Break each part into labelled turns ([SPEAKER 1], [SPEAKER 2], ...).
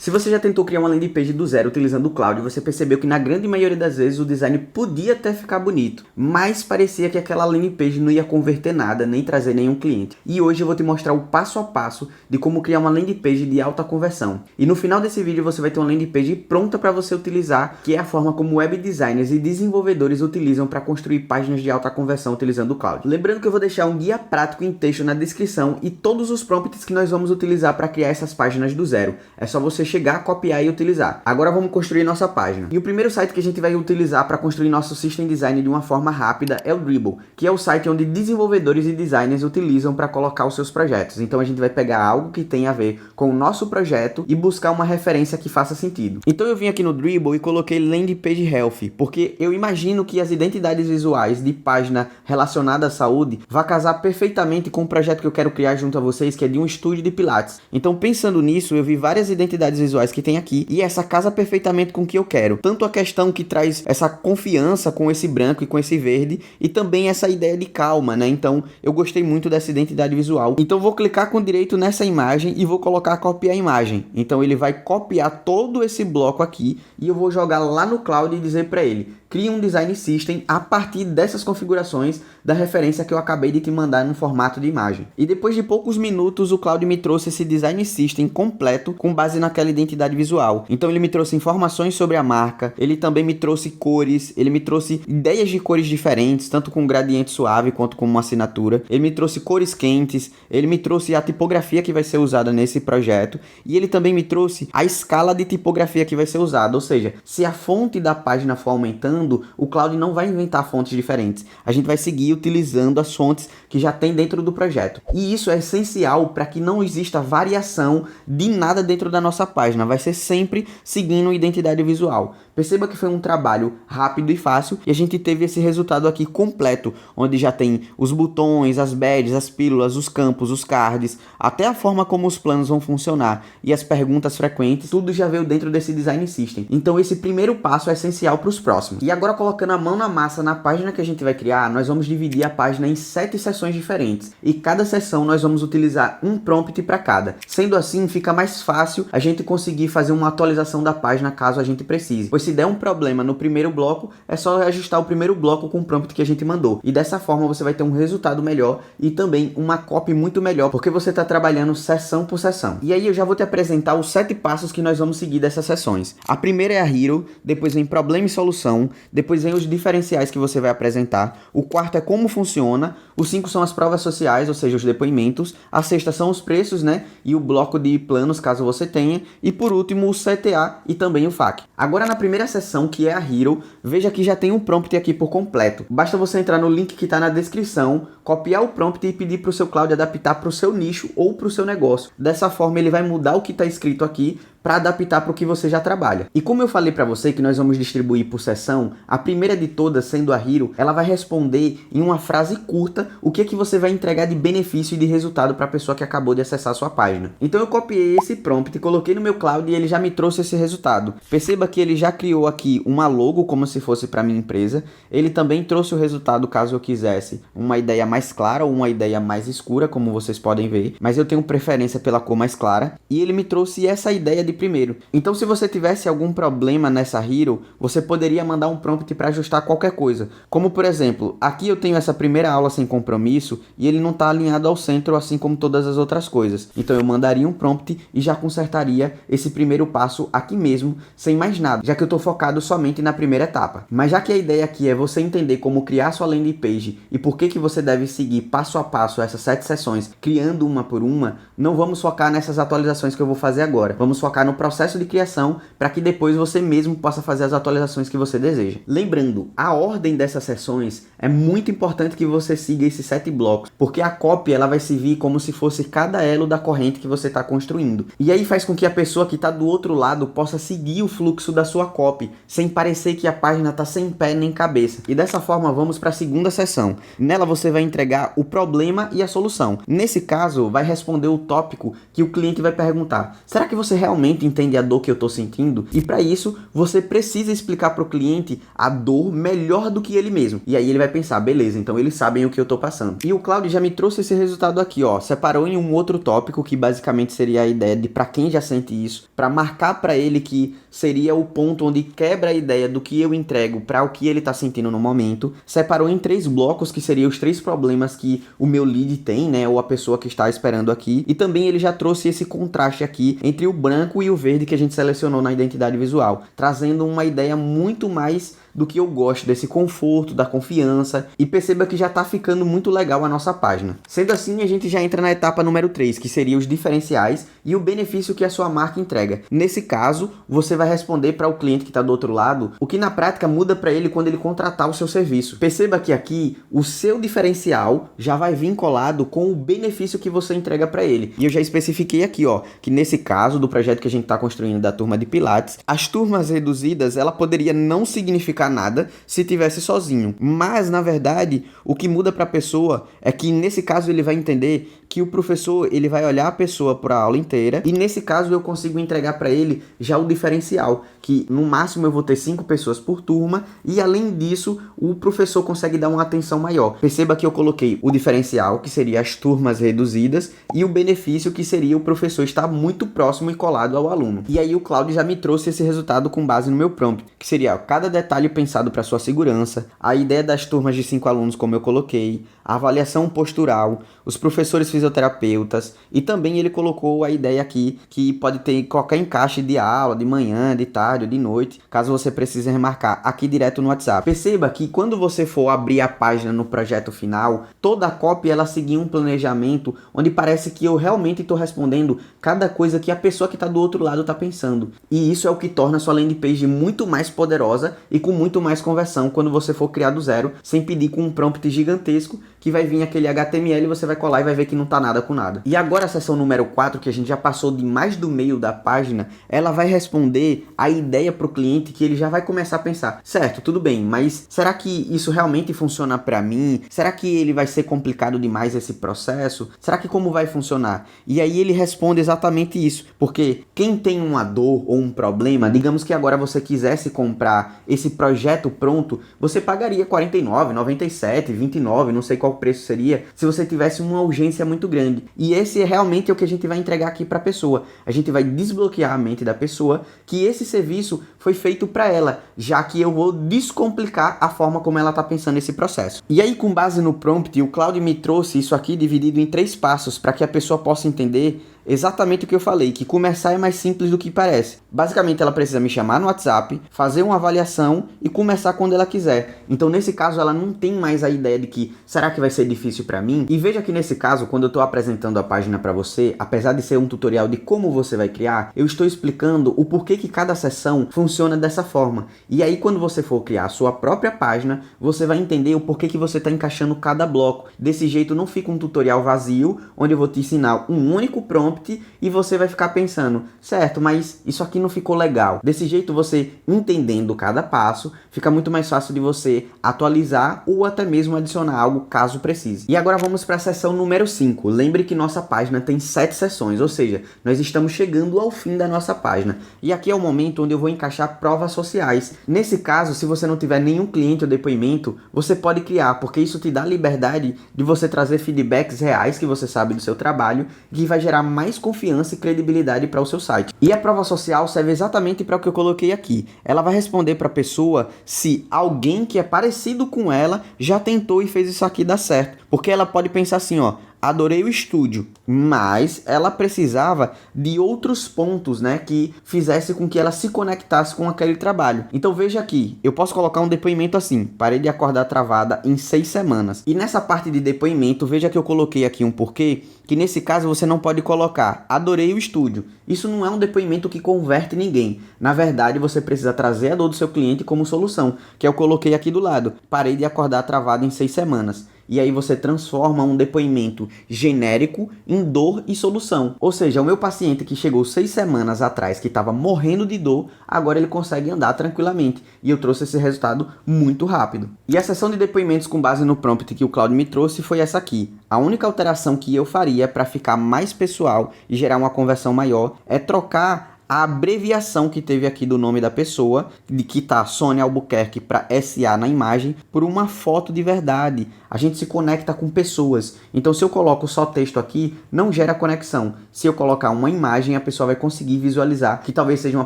[SPEAKER 1] Se você já tentou criar uma landing page do zero utilizando o Claudio, você percebeu que na grande maioria das vezes o design podia até ficar bonito, mas parecia que aquela landing page não ia converter nada, nem trazer nenhum cliente. E hoje eu vou te mostrar o passo a passo de como criar uma landing page de alta conversão. E no final desse vídeo você vai ter uma landing page pronta para você utilizar, que é a forma como web designers e desenvolvedores utilizam para construir páginas de alta conversão utilizando o Claudio. Lembrando que eu vou deixar um guia prático em texto na descrição e todos os prompts que nós vamos utilizar para criar essas páginas do zero. É só você chegar, copiar e utilizar. Agora vamos construir nossa página. E o primeiro site que a gente vai utilizar para construir nosso system design de uma forma rápida é o Dribbble, que é o site onde desenvolvedores e designers utilizam para colocar os seus projetos. Então a gente vai pegar algo que tem a ver com o nosso projeto e buscar uma referência que faça sentido. Então eu vim aqui no Dribbble e coloquei Landing Page Health, porque eu imagino que as identidades visuais de página relacionada à saúde vai casar perfeitamente com o projeto que eu quero criar junto a vocês, que é de um estúdio de pilates. Então pensando nisso, eu vi várias identidades visuais que tem aqui e essa casa perfeitamente com o que eu quero. Tanto a questão que traz essa confiança com esse branco e com esse verde e também essa ideia de calma, né? Então eu gostei muito dessa identidade visual. Então vou clicar com direito nessa imagem e vou colocar copiar imagem. Então ele vai copiar todo esse bloco aqui e eu vou jogar lá no Cloud e dizer para ele: cria um design system a partir dessas configurações da referência que eu acabei de te mandar no formato de imagem. E depois de poucos minutos o Cloud me trouxe esse design system completo com base naquela identidade visual. Então ele me trouxe informações sobre a marca, ele também me trouxe cores, ele me trouxe ideias de cores diferentes, tanto com gradiente suave quanto com uma assinatura. Ele me trouxe cores quentes, ele me trouxe a tipografia que vai ser usada nesse projeto e ele também me trouxe a escala de tipografia que vai ser usada, ou seja, se a fonte da página for aumentando, o Cloud não vai inventar fontes diferentes. A gente vai seguir utilizando as fontes que já tem dentro do projeto. E isso é essencial para que não exista variação de nada dentro da nossa página. Vai ser sempre seguindo identidade visual. Perceba que foi um trabalho rápido e fácil e a gente teve esse resultado aqui completo, onde já tem os botões, as badges, as pílulas, os campos, os cards, até a forma como os planos vão funcionar e as perguntas frequentes, tudo já veio dentro desse design system. Então esse primeiro passo é essencial para os próximos. E agora, colocando a mão na massa na página que a gente vai criar, nós vamos dividir a página em 7 seções diferentes e cada seção nós vamos utilizar um prompt para cada. Sendo assim, fica mais fácil a gente conseguir fazer uma atualização da página caso a gente precise. Pois se der um problema no primeiro bloco, é só ajustar o primeiro bloco com o prompt que a gente mandou. E dessa forma você vai ter um resultado melhor e também uma copy muito melhor, porque você está trabalhando seção por seção. E aí eu já vou te apresentar os 7 passos que nós vamos seguir dessas sessões. A primeira é a Hero, depois vem problema e solução, depois vem os diferenciais que você vai apresentar, o quarto é como funciona, os 5 são as provas sociais, ou seja, os depoimentos, a sexta são os preços, né, e o bloco de planos, caso você tenha, e por último o CTA e também o FAQ. Agora na primeira seção, que é a Hero, veja que já tem um prompt aqui por completo. Basta você entrar no link que está na descrição, copiar o prompt e pedir para o seu Cloud adaptar para o seu nicho ou para o seu negócio. Dessa forma ele vai mudar o que está escrito aqui para adaptar para o que você já trabalha. E como eu falei para você que nós vamos distribuir por seção, a primeira de todas, sendo a Hero, ela vai responder em uma frase curta o que você vai entregar de benefício e de resultado para a pessoa que acabou de acessar a sua página. Então eu copiei esse prompt, coloquei no meu Cloud e ele já me trouxe esse resultado. Perceba que ele já criou aqui uma logo como se fosse para minha empresa. Ele também trouxe o resultado caso eu quisesse uma ideia mais clara ou uma ideia mais escura, como vocês podem ver, mas eu tenho preferência pela cor mais clara. E ele me trouxe essa ideia de primeiro. Então se você tivesse algum problema nessa Hero, você poderia mandar um prompt para ajustar qualquer coisa. Como por exemplo, aqui eu tenho essa primeira aula sem compromisso e ele não está alinhado ao centro assim como todas as outras coisas. Então eu mandaria um prompt e já consertaria esse primeiro passo aqui mesmo, sem mais nada, já que eu estou focado somente na primeira etapa. Mas já que a ideia aqui é você entender como criar sua landing page e por que você deve seguir passo a passo essas 7 sessões, criando uma por uma, não vamos focar nessas atualizações que eu vou fazer agora. Vamos focar no processo de criação para que depois você mesmo possa fazer as atualizações que você deseja. Lembrando, a ordem dessas sessões é muito importante que você siga esses 7 blocos, porque a copy ela vai servir como se fosse cada elo da corrente que você está construindo. E aí faz com que a pessoa que está do outro lado possa seguir o fluxo da sua copy, sem parecer que a página está sem pé nem cabeça. E dessa forma vamos para a segunda sessão. Nela você vai entregar o problema e a solução. Nesse caso, vai responder o tópico que o cliente vai perguntar: será que você realmente realmente entende a dor que eu estou sentindo? E para isso, você precisa explicar para o cliente a dor melhor do que ele mesmo. E aí ele vai pensar, beleza, então eles sabem o que eu estou passando. E o Claudio já me trouxe esse resultado aqui, ó. Separou em um outro tópico que basicamente seria a ideia de para quem já sente isso, para marcar para ele que seria o ponto onde quebra a ideia do que eu entrego para o que ele está sentindo no momento. Separou em 3 blocos que seriam os 3 problemas que o meu lead tem, né, ou a pessoa que está esperando aqui. E também ele já trouxe esse contraste aqui entre o branco e o verde que a gente selecionou na identidade visual, trazendo uma ideia muito mais do que eu gosto, desse conforto, da confiança, e perceba que já está ficando muito legal a nossa página. Sendo assim, a gente já entra na etapa número 3, que seria os diferenciais e o benefício que a sua marca entrega. Nesse caso, você vai responder para o cliente que está do outro lado, o que na prática muda para ele quando ele contratar o seu serviço. Perceba que aqui, o seu diferencial já vai vir colado com o benefício que você entrega para ele. E eu já especifiquei aqui, ó, que nesse caso do projeto que a gente está construindo da turma de Pilates, as turmas reduzidas, ela poderia não significar nada se tivesse sozinho, mas na verdade o que muda para a pessoa é que nesse caso ele vai entender que o professor ele vai olhar a pessoa para a aula inteira, e nesse caso eu consigo entregar para ele já o diferencial, que no máximo eu vou ter 5 pessoas por turma, e além disso o professor consegue dar uma atenção maior. Perceba que eu coloquei o diferencial, que seria as turmas reduzidas, e o benefício, que seria o professor estar muito próximo e colado ao aluno. E aí o Claudio já me trouxe esse resultado com base no meu prompt, que seria cada detalhe pensado para sua segurança, a ideia das turmas de 5 alunos como eu coloquei, a avaliação postural, os professores fisioterapeutas, e também ele colocou a ideia aqui que pode ter qualquer encaixe de aula, de manhã, de tarde ou de noite, caso você precise remarcar aqui direto no WhatsApp. Perceba que quando você for abrir a página no projeto final, toda a copy ela seguir um planejamento onde parece que eu realmente estou respondendo cada coisa que a pessoa que está do outro lado está pensando. E isso é o que torna a sua landing page muito mais poderosa e com muito mais conversão quando você for criar do zero, sem pedir com um prompt gigantesco que vai vir aquele HTML e você vai colar e vai ver que não tá nada com nada. E agora a seção número 4, que a gente já passou de mais do meio da página, ela vai responder a ideia para o cliente, que ele já vai começar a pensar, certo, tudo bem, mas será que isso realmente funciona para mim? Será que ele vai ser complicado demais esse processo? Será que como vai funcionar? E aí ele responde exatamente isso, porque quem tem uma dor ou um problema, digamos que agora você quisesse comprar esse projeto pronto, você pagaria R$ 49, 97, 29, não sei qual preço seria, se você tivesse uma urgência muito grande. E esse é realmente o que a gente vai entregar aqui para a pessoa. A gente vai desbloquear a mente da pessoa que esse serviço foi feito para ela, já que eu vou descomplicar a forma como ela está pensando esse processo. E aí, com base no prompt, o Claudio me trouxe isso aqui dividido em 3 passos para que a pessoa possa entender exatamente o que eu falei, que começar é mais simples do que parece. Basicamente, ela precisa me chamar no WhatsApp, fazer uma avaliação e começar quando ela quiser. Então, nesse caso, ela não tem mais a ideia de que, será que vai ser difícil para mim? E veja que nesse caso, quando eu estou apresentando a página para você, apesar de ser um tutorial de como você vai criar, eu estou explicando o porquê que cada seção funciona dessa forma. E aí, quando você for criar a sua própria página, você vai entender o porquê que você está encaixando cada bloco. Desse jeito, não fica um tutorial vazio, onde eu vou te ensinar um único prompt e você vai ficar pensando, certo, mas isso aqui não ficou legal. Desse jeito, você entendendo cada passo, fica muito mais fácil de você atualizar ou até mesmo adicionar algo caso precise. E agora vamos para a seção número 5. Lembre que nossa página tem 7 seções, ou seja, nós estamos chegando ao fim da nossa página. E aqui é o momento onde eu vou encaixar provas sociais. Nesse caso, se você não tiver nenhum cliente ou depoimento, você pode criar, porque isso te dá a liberdade de você trazer feedbacks reais que você sabe do seu trabalho, que vai gerar mais confiança e credibilidade para o seu site. E a prova social serve exatamente para o que eu coloquei aqui. Ela vai responder para a pessoa se alguém que é parecido com ela já tentou e fez isso aqui dar certo. Porque ela pode pensar assim, ó, adorei o estúdio, mas ela precisava de outros pontos, né, que fizesse com que ela se conectasse com aquele trabalho. Então veja aqui, eu posso colocar um depoimento assim, parei de acordar travada em 6 semanas. E nessa parte de depoimento, veja que eu coloquei aqui um porquê, que nesse caso você não pode colocar adorei o estúdio. Isso não é um depoimento que converte ninguém. Na verdade, você precisa trazer a dor do seu cliente como solução, que eu coloquei aqui do lado, parei de acordar travada em 6 semanas. E aí você transforma um depoimento genérico em dor e solução. Ou seja, o meu paciente que chegou 6 semanas atrás, que estava morrendo de dor, agora ele consegue andar tranquilamente. E eu trouxe esse resultado muito rápido. E a sessão de depoimentos com base no prompt que o Claudio me trouxe foi essa aqui. A única alteração que eu faria para ficar mais pessoal e gerar uma conversão maior é trocar a abreviação que teve aqui do nome da pessoa, de que tá Sônia Albuquerque para SA na imagem, por uma foto de verdade. A gente se conecta com pessoas. Então, se eu coloco só texto aqui, não gera conexão. Se eu colocar uma imagem, a pessoa vai conseguir visualizar que talvez seja uma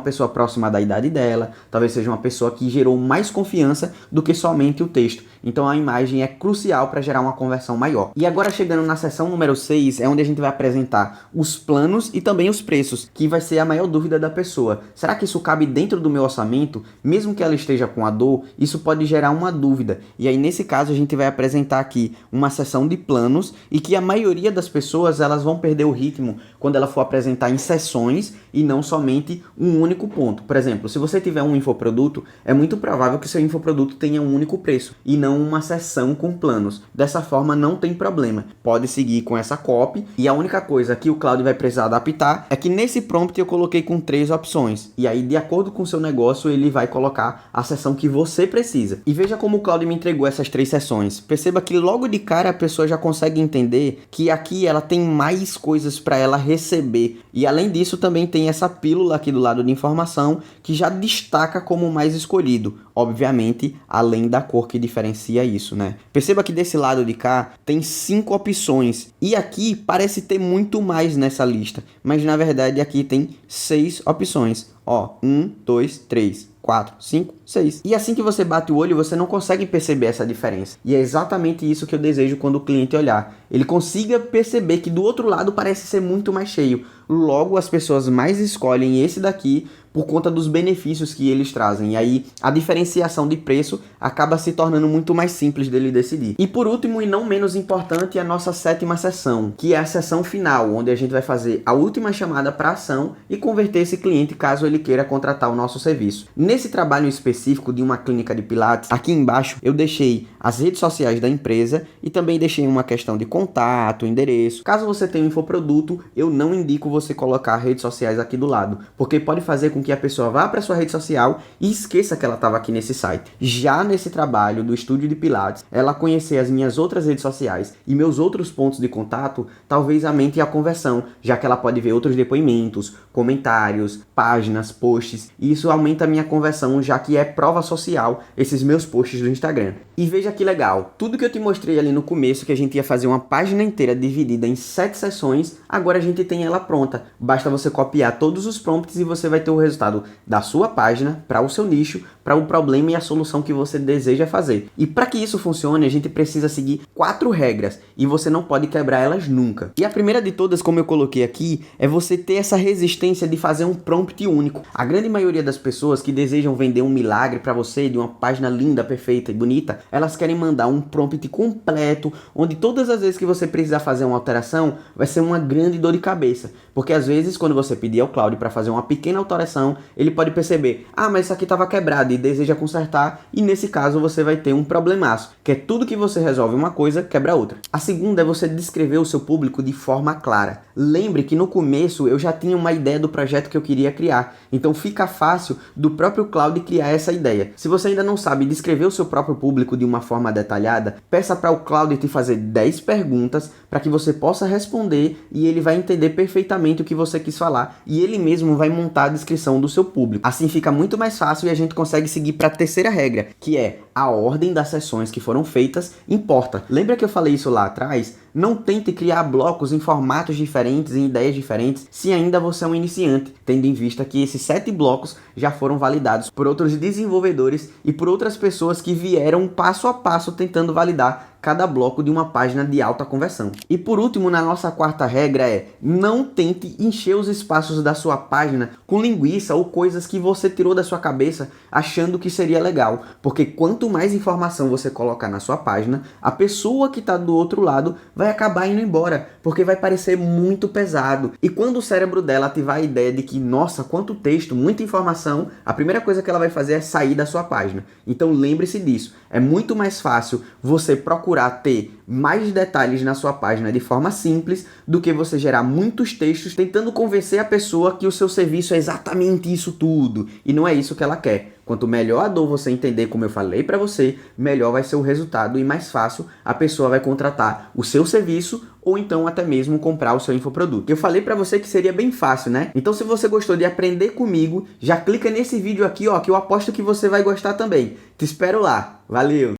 [SPEAKER 1] pessoa próxima da idade dela, talvez seja uma pessoa que gerou mais confiança do que somente o texto. Então, a imagem é crucial para gerar uma conversão maior. E agora, chegando na seção número 6, é onde a gente vai apresentar os planos e também os preços, que vai ser a maior dúvida da pessoa. Será que isso cabe dentro do meu orçamento? Mesmo que ela esteja com a dor, isso pode gerar uma dúvida. E aí, nesse caso, a gente vai apresentar aqui uma seção de planos e que a maioria das pessoas elas vão perder o ritmo quando ela for apresentar em sessões e não somente um único ponto. Por exemplo, se você tiver um infoproduto, é muito provável que seu infoproduto tenha um único preço e não uma seção com planos. Dessa forma, não tem problema. Pode seguir com essa copy e a única coisa que o Claudio vai precisar adaptar é que nesse prompt eu coloquei com 3 opções. E aí, de acordo com o seu negócio, ele vai colocar a seção que você precisa. E veja como o Claudio me entregou essas 3 seções. Perceba que logo de cara a pessoa já consegue entender que aqui ela tem mais coisas para ela receber. E além disso, também tem essa pílula aqui do lado de informação que já destaca como mais escolhido. Obviamente, além da cor que diferencia isso, né? Perceba que desse lado de cá tem 5 opções. E aqui parece ter muito mais nessa lista. Mas na verdade aqui tem 6 opções. Ó, 1, 2, 3, 4, 5, 6. E assim que você bate o olho, você não consegue perceber essa diferença. E é exatamente isso que eu desejo quando o cliente olhar. Ele consiga perceber que do outro lado parece ser muito mais cheio. Logo, as pessoas mais escolhem esse daqui por conta dos benefícios que eles trazem. E aí, a diferenciação de preço acaba se tornando muito mais simples dele decidir. E por último, e não menos importante, a nossa 7ª sessão, que é a sessão final, onde a gente vai fazer a última chamada para ação e converter esse cliente caso ele queira contratar o nosso serviço. Nesse trabalho específico de uma clínica de Pilates, aqui embaixo eu deixei as redes sociais da empresa e também deixei uma questão de contato, endereço. Caso você tenha um infoproduto, eu não indico você colocar redes sociais aqui do lado, porque pode fazer com que a pessoa vá para sua rede social e esqueça que ela estava aqui nesse site. Já nesse trabalho do estúdio de Pilates, ela conhecer as minhas outras redes sociais e meus outros pontos de contato, talvez aumente a conversão, já que ela pode ver outros depoimentos, comentários, páginas, posts, e isso aumenta a minha conversão, já que é prova social esses meus posts do Instagram. E veja que legal, tudo que eu te mostrei ali no começo, que a gente ia fazer uma página inteira dividida em 7 sessões, agora a gente tem ela pronta. Basta você copiar todos os prompts e você vai ter o resultado da sua página para o seu nicho, para o problema e a solução que você deseja fazer. E para que isso funcione, a gente precisa seguir 4 regras e você não pode quebrar elas nunca. E a primeira de todas, como eu coloquei aqui, é você ter essa resistência de fazer um prompt único. A grande maioria das pessoas que desejam vender um milagre para você, de uma página linda, perfeita e bonita, elas querem mandar um prompt completo, onde todas as vezes que você precisar fazer uma alteração, vai ser uma grande dor de cabeça. Porque às vezes, quando você pedir ao Claudio para fazer uma pequena alteração, ele pode perceber, mas isso aqui estava quebrado e deseja consertar, e nesse caso você vai ter um problemaço, que é tudo que você resolve uma coisa, quebra outra. A segunda é você descrever o seu público de forma clara. Lembre que no começo eu já tinha uma ideia do projeto que eu queria criar, então fica fácil do próprio Claudio criar essa ideia. Se você ainda não sabe descrever o seu próprio público de uma forma detalhada, peça para o Claudio te fazer 10 perguntas para que você possa responder e ele vai entender perfeitamente o que você quis falar e ele mesmo vai montar a descrição do seu público. Assim fica muito mais fácil e a gente consegue seguir para a terceira regra, que é a ordem das sessões que foram feitas importa. Lembra que eu falei isso lá atrás? Não tente criar blocos em formatos diferentes, em ideias diferentes, se ainda você é um iniciante, tendo em vista que esses 7 blocos já foram validados por outros desenvolvedores e por outras pessoas que vieram passo a passo tentando validar cada bloco de uma página de alta conversão. E por último, na nossa 4ª regra é: não tente encher os espaços da sua página com linguiça ou coisas que você tirou da sua cabeça achando que seria legal, porque quanto mais informação você colocar na sua página, a pessoa que está do outro lado vai acabar indo embora, porque vai parecer muito pesado. E quando o cérebro dela ativar a ideia de que, nossa, quanto texto, muita informação, a primeira coisa que ela vai fazer é sair da sua página. Então lembre-se disso, é muito mais fácil você procurar procurar ter mais detalhes na sua página de forma simples do que você gerar muitos textos tentando convencer a pessoa que o seu serviço é exatamente isso tudo. E não é isso que ela quer. Quanto melhor a dor você entender, como eu falei para você, melhor vai ser o resultado e mais fácil a pessoa vai contratar o seu serviço ou então até mesmo comprar o seu infoproduto. Eu falei para você que seria bem fácil, né? Então se você gostou de aprender comigo, já clica nesse vídeo aqui, ó, que eu aposto que você vai gostar também. Te espero lá. Valeu!